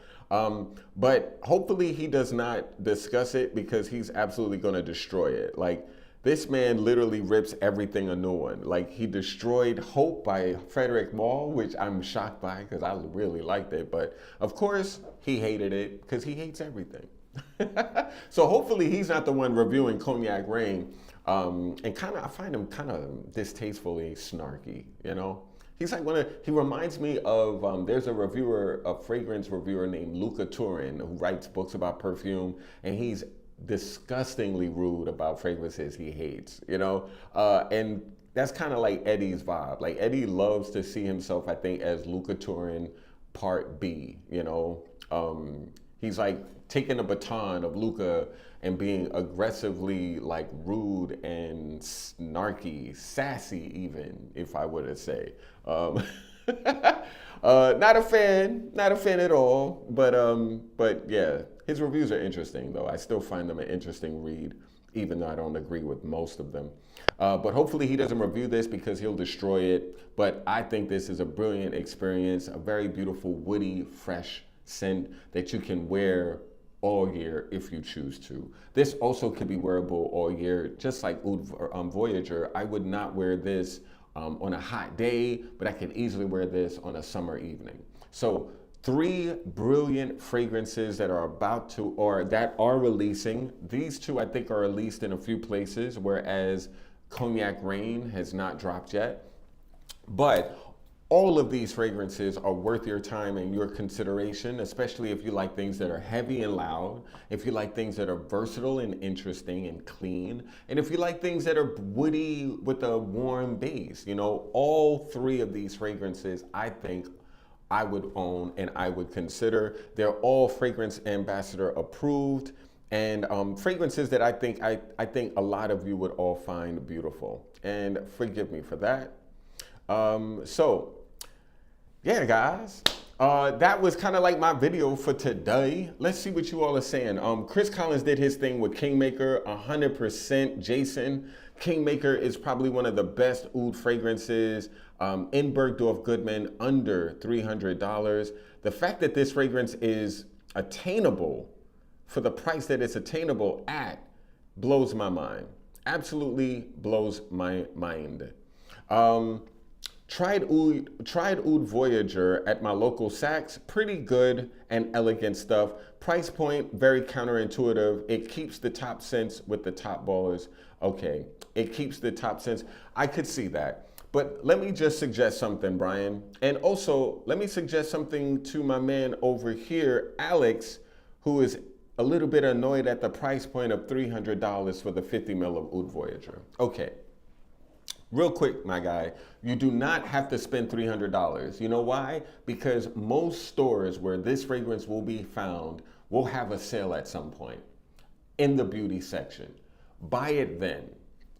But hopefully he does not discuss it, because he's absolutely gonna destroy it. Like, this man literally rips everything a new one. Like, he destroyed Hope by Frederick Malle, which I'm shocked by because I really liked it. But of course he hated it because he hates everything. So hopefully he's not the one reviewing Cognac Rain. And I find him kind of distastefully snarky, you know? He's like he reminds me of, there's a fragrance reviewer named Luca Turin who writes books about perfume, and he's disgustingly rude about fragrances he hates, you know? And that's kind of like Eddie's vibe. Like, Eddie loves to see himself, I think, as Luca Turin Part B, you know? He's like taking the baton of Luca and being aggressively like rude and snarky, sassy even, if I were to say. Not a fan, not a fan at all. But yeah, his reviews are interesting though. I still find them an interesting read, even though I don't agree with most of them. But hopefully he doesn't review this because he'll destroy it. But I think this is a brilliant experience, a very beautiful, woody, fresh scent that you can wear all year if you choose to. This also could be wearable all year, just like Oud Voyager. I would not wear this on a hot day, but I could easily wear this on a summer evening. So 3 brilliant fragrances that are about to, or that are releasing. These 2 I think are released in a few places, whereas Cognac Rain has not dropped yet. But all of these fragrances are worth your time and your consideration, especially if you like things that are heavy and loud, if you like things that are versatile and interesting and clean, and if you like things that are woody with a warm base. You know, all 3 of these fragrances, I think, I would own and I would consider. They're all fragrance ambassador approved, and fragrances that I think a lot of you would all find beautiful. And forgive me for that. So yeah, guys, that was kind of like my video for today. Let's see what you all are saying. Chris Collins did his thing with Kingmaker, 100% Jason. Kingmaker is probably one of the best oud fragrances in Bergdorf Goodman, under $300. The fact that this fragrance is attainable for the price that it's attainable at blows my mind. Absolutely blows my mind. Tried Oud Voyager at my local Saks. Pretty good and elegant stuff. Price point, very counterintuitive. It keeps the top scents with the top ballers. Okay, it keeps the top scents. I could see that. But let me just suggest something, Brian. And also, let me suggest something to my man over here, Alex, who is a little bit annoyed at the price point of $300 for the 50 ml of Oud Voyager. Okay. Real quick, my guy, you do not have to spend $300. You know why? Because most stores where this fragrance will be found will have a sale at some point in the beauty section. Buy it then.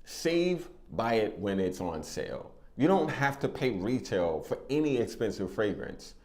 Save, buy it when it's on sale. You don't have to pay retail for any expensive fragrance.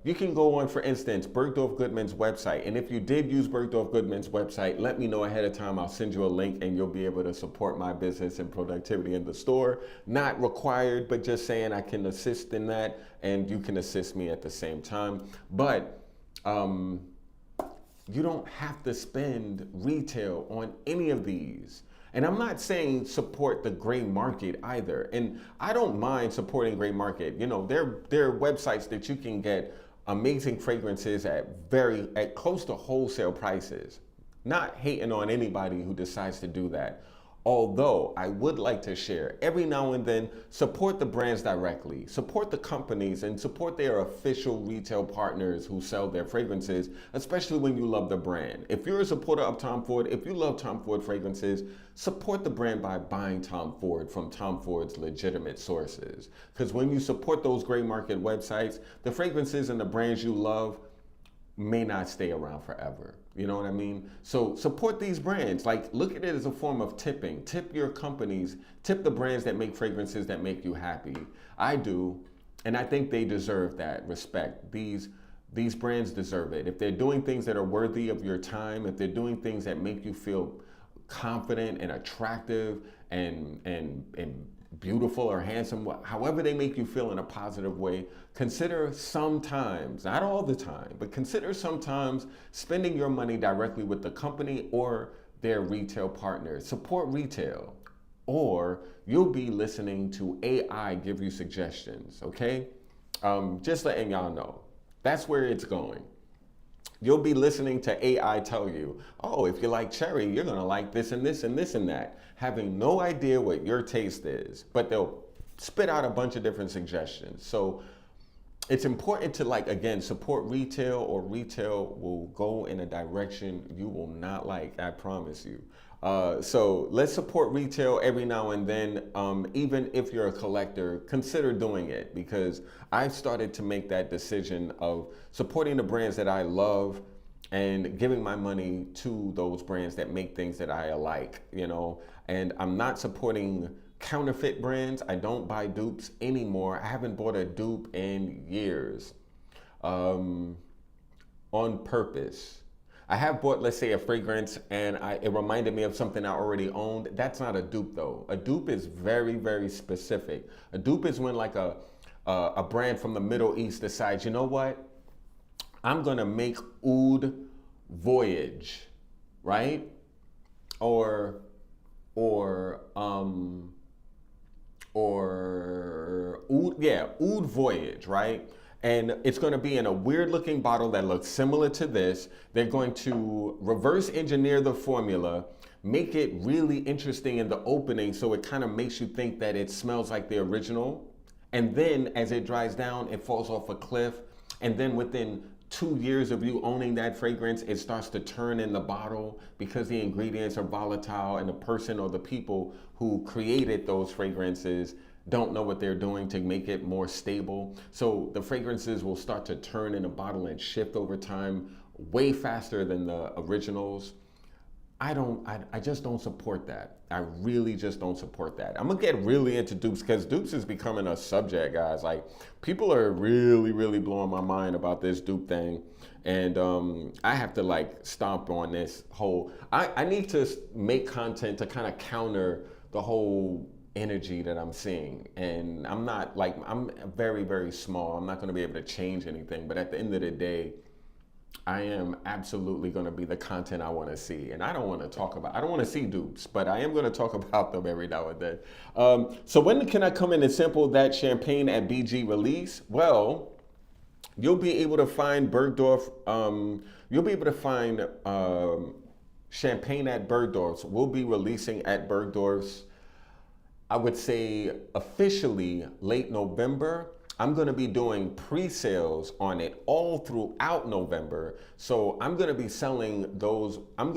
You can go on, for instance, Bergdorf Goodman's website. And if you did use Bergdorf Goodman's website, let me know ahead of time. I'll send you a link and you'll be able to support my business and productivity in the store. Not required, but just saying I can assist in that and you can assist me at the same time. But you don't have to spend retail on any of these. And I'm not saying support the gray market either. And I don't mind supporting gray market. You know, there are websites that you can get amazing fragrances at close to wholesale prices. Not hating on anybody who decides to do that. Although I would like to share, every now and then, support the brands directly, support the companies, and support their official retail partners who sell their fragrances, especially when you love the brand. If you're a supporter of Tom Ford, if you love Tom Ford fragrances, support the brand by buying Tom Ford from Tom Ford's legitimate sources. Because when you support those gray market websites, the fragrances and the brands you love may not stay around forever. You know what I mean? So support these brands. Like, look at it as a form of tipping. Tip your companies, tip the brands that make fragrances that make you happy. I do, and I think they deserve that respect. These brands deserve it. If they're doing things that are worthy of your time, if they're doing things that make you feel confident and attractive and beautiful or handsome, however they make you feel in a positive way, consider sometimes, not all the time, but consider sometimes spending your money directly with the company or their retail partners. Support retail, or you'll be listening to AI give you suggestions, okay? Just letting y'all know. That's where it's going. You'll be listening to AI tell you, oh, if you like cherry, you're gonna like this and this and this and that, having no idea what your taste is, but they'll spit out a bunch of different suggestions. So it's important to, like, again, support retail, or retail will go in a direction you will not like, I promise you. So let's support retail every now and then. Even if you're a collector, consider doing it, because I've started to make that decision of supporting the brands that I love and giving my money to those brands that make things that I like, and I'm not supporting counterfeit brands. I don't buy dupes anymore. I haven't bought a dupe in years, on purpose. I have bought, let's say, a fragrance and it reminded me of something I already owned. That's not a dupe though. A dupe is very, very specific. A dupe is when like a brand from the Middle East decides, you know what? I'm gonna make Oud Voyager, right? Or Oud Voyager, right? And it's going to be in a weird looking bottle that looks similar to this. They're going to reverse engineer the formula, make it really interesting in the opening so it kind of makes you think that it smells like the original. And then as it dries down, it falls off a cliff. And then within 2 years of you owning that fragrance, it starts to turn in the bottle because the ingredients are volatile and the person or the people who created those fragrances don't know what they're doing to make it more stable. So the fragrances will start to turn in a bottle and shift over time way faster than the originals. I just don't support that. I really just don't support that. I'm gonna get really into dupes because dupes is becoming a subject, guys. Like, people are really, really blowing my mind about this dupe thing. And I have to like stomp on this whole, I need to make content to kind of counter the whole energy that I'm seeing. And I'm not like, I'm very, very small. I'm not gonna be able to change anything. But at the end of the day, I am absolutely going to be the content I want to see. And I don't want to see dupes, but I am going to talk about them every now and then. So when can I come in and sample that champagne at BG release? Well, you'll be able to find Bergdorf, champagne at Bergdorf's. We'll be releasing at Bergdorf's, I would say officially late November. I'm going to be doing pre-sales on it all throughout November. So I'm going to be selling those. I'm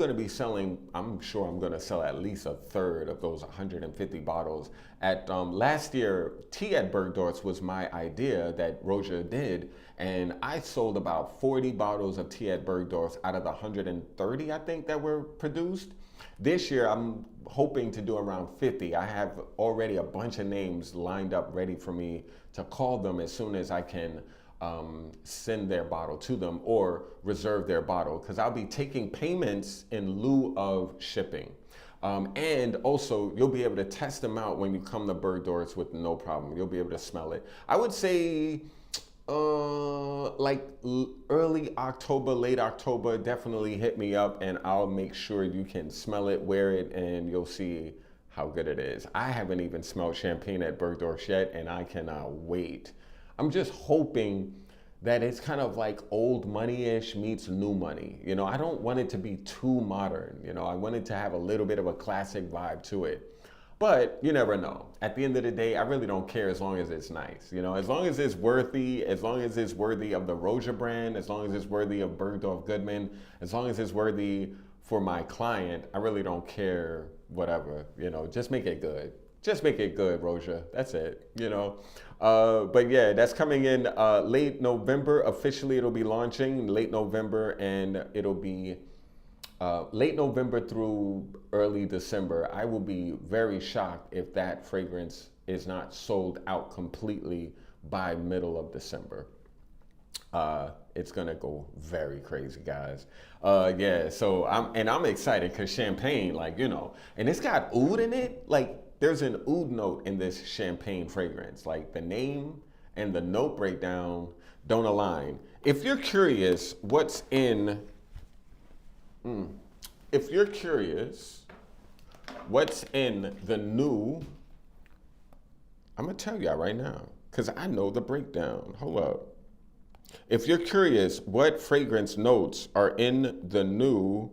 sure I'm going to sell at least a third of those 150 bottles. At last year, Tea at Bergdorf's was my idea that Roja did. And I sold about 40 bottles of Tea at Bergdorf's out of the 130, I think, that were produced. This year, I'm hoping to do around 50. I have already a bunch of names lined up ready for me to call them as soon as I can send their bottle to them or reserve their bottle, because I'll be taking payments in lieu of shipping. And also, you'll be able to test them out when you come to Bergdorf's with no problem. You'll be able to smell it. I would say like early October, late October, definitely hit me up and I'll make sure you can smell it, wear it, and you'll see how good it is. I haven't even smelled champagne at Bergdorf's yet, and I cannot wait. I'm just hoping that it's kind of like old money-ish meets new money. I don't want it to be too modern. I want it to have a little bit of a classic vibe to it. But you never know. At the end of the day, I really don't care as long as it's nice. As long as it's worthy, as long as it's worthy of the Roja brand, as long as it's worthy of Bergdorf Goodman, as long as it's worthy for my client, I really don't care, whatever. Just make it good. Just make it good, Roja. That's it, But yeah, that's coming in late November. Officially, it'll be launching late November, and it'll be late November through early December. I will be very shocked if that fragrance is not sold out completely by middle of December. It's gonna go very crazy, guys. Yeah, so I'm excited because champagne, and it's got oud in it. Like, there's an oud note in this champagne fragrance. Like, the name and the note breakdown don't align. If you're curious what's in If you're curious what's in the new, I'm gonna tell y'all right now, because I know the breakdown. Hold up. If you're curious what fragrance notes are in the new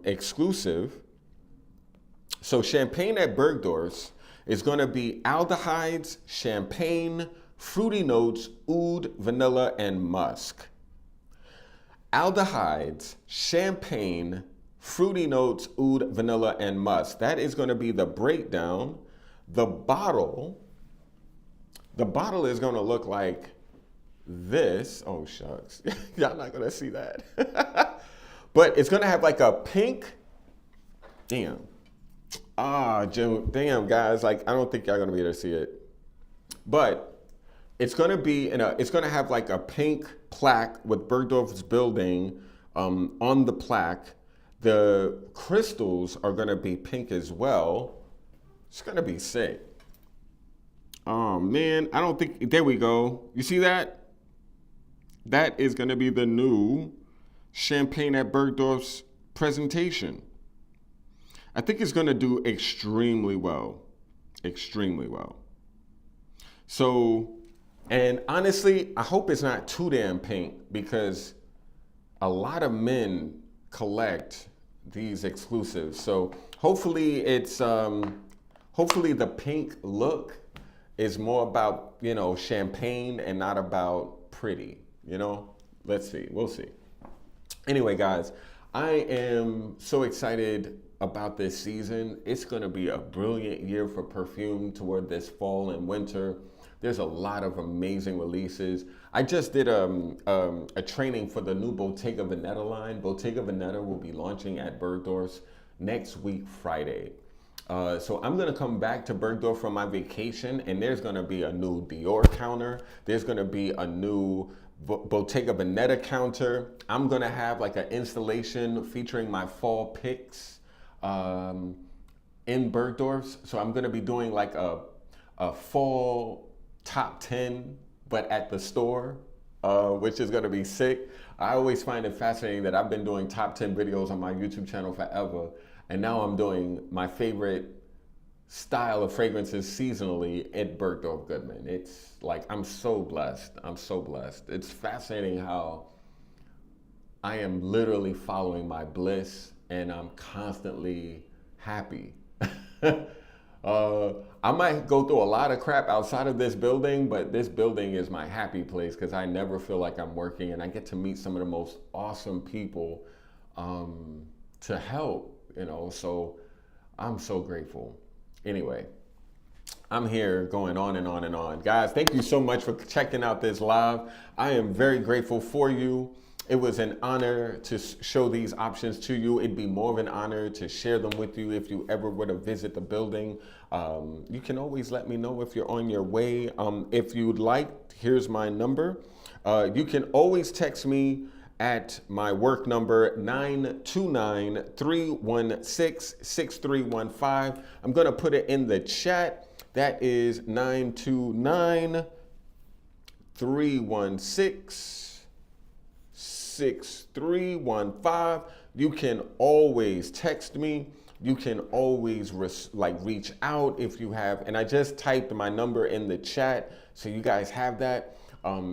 exclusive, so champagne at Bergdorf's is gonna be aldehydes, champagne, fruity notes, oud, vanilla, and musk. Aldehydes, champagne, fruity notes, oud, vanilla, and musk. That is going to be the breakdown. The bottle is going to look like this. Oh, shucks. Y'all not going to see that. But it's going to have like a pink. Damn. Jim. Damn, guys. Like, I don't think y'all going to be able to see it. But it's going to be it's going to have like a pink plaque with Bergdorf's building on the plaque. The crystals are going to be pink as well. It's going to be sick. Oh, man. I don't think... There we go. You see that? That is going to be the new Champagne at Bergdorf's presentation. I think it's going to do extremely well. Extremely well. So, and honestly, I hope it's not too damn pink because a lot of men collect these exclusives. So hopefully it's hopefully the pink look is more about, you know, champagne and not about pretty, you know. Let's see, we'll see. Anyway, guys, I am so excited about this season. It's going to be a brilliant year for perfume toward this fall and winter. There's a lot of amazing releases. I just did a training for the new Bottega Veneta line. Bottega Veneta will be launching at Bergdorf's next week, Friday. So I'm gonna come back to Bergdorf from my vacation, and there's gonna be a new Dior counter. There's gonna be a new Bottega Veneta counter. I'm gonna have like an installation featuring my fall picks in Bergdorf's. So I'm gonna be doing like a fall top 10, but at the store, which is gonna be sick. I always find it fascinating that I've been doing top 10 videos on my YouTube channel forever, and now I'm doing my favorite style of fragrances seasonally at Bergdorf Goodman. It's like, I'm so blessed. I'm so blessed. It's fascinating how I am literally following my bliss, and I'm constantly happy. I might go through a lot of crap outside of this building, but this building is my happy place because I never feel like I'm working, and I get to meet some of the most awesome people to help, you know, so I'm so grateful. Anyway, I'm here going on and on and on. Guys, thank you so much for checking out this live. I am very grateful for you. It was an honor to show these options to you. It'd be more of an honor to share them with you if you ever were to visit the building. You can always let me know if you're on your way. If you'd like, here's my number. You can always text me at my work number, 929-316-6315. I'm gonna put it in the chat. That is 929-316-6315. You can always text me. You can always reach out if you have, and I just typed my number in the chat, so you guys have that.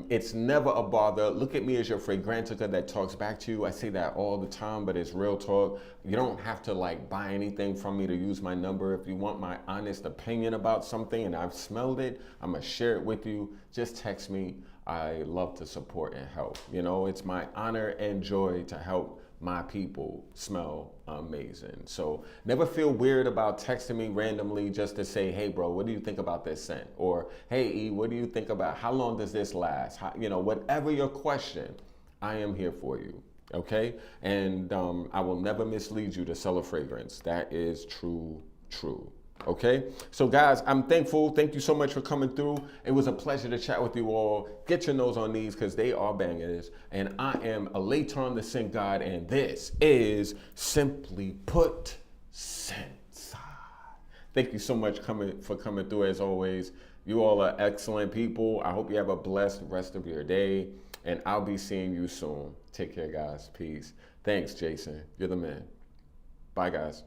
It's never a bother. Look at me as your fragrantica that talks back to you. I say that all the time, but it's real talk. You don't have to like buy anything from me to use my number. If you want my honest opinion about something and I've smelled it, I'm gonna share it with you. Just text me. I love to support and help. You know, it's my honor and joy to help my people smell amazing. So never feel weird about texting me randomly just to say, hey bro, what do you think about this scent? Or hey E, what do you think about, how long does this last? How, you know, whatever your question, I am here for you, okay? And I will never mislead you to sell a fragrance. That is true. Okay, so guys, I'm thankful. Thank you so much for coming through. It was a pleasure to chat with you all. Get your nose on these because they are bangers. And I am Aleton the Scent God, and this is Simply Put Scents. Thank you so much for coming through as always. You all are excellent people. I hope you have a blessed rest of your day, and I'll be seeing you soon. Take care, guys. Peace. Thanks, Jason. You're the man. Bye, guys.